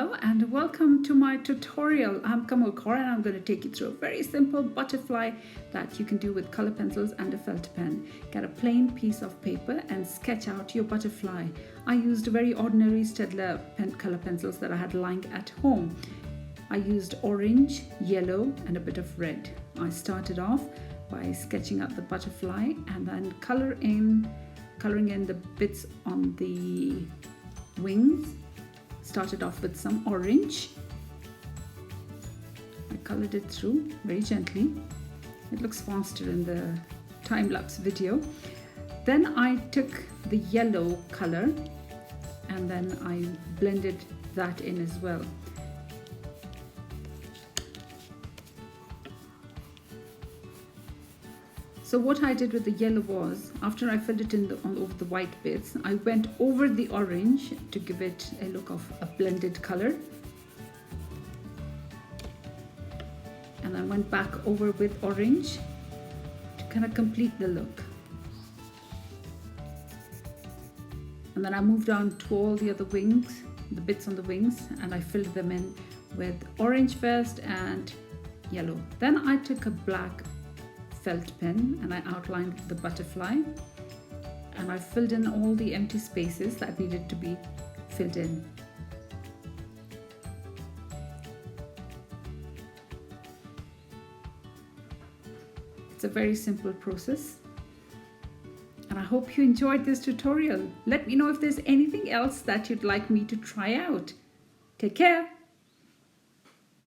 Hello and welcome to my tutorial. I'm Kamal Kaur and I'm going to take you through a very simple butterfly that you can do with color pencils and a felt pen. Get a plain piece of paper and sketch out your butterfly. I used very ordinary Staedtler color pencils that I had lying at home. I used orange, yellow and a bit of red. I started off by sketching out the butterfly and then coloring in the bits on the wings. Started off with some orange. I colored it through very gently. It looks faster in the time-lapse video. Then I took the yellow color and then I blended that in as well. So what I did with the yellow was, after I filled it in over the white bits, I went over the orange to give it a look of a blended color. And I went back over with orange to kind of complete the look. And then I moved on to all the other wings, the bits on the wings, and I filled them in with orange first and yellow. Then I took a black felt pen and I outlined the butterfly and I filled in all the empty spaces that needed to be filled in. It's a very simple process and I hope you enjoyed this tutorial. Let me know if there's anything else that you'd like me to try out. Take care.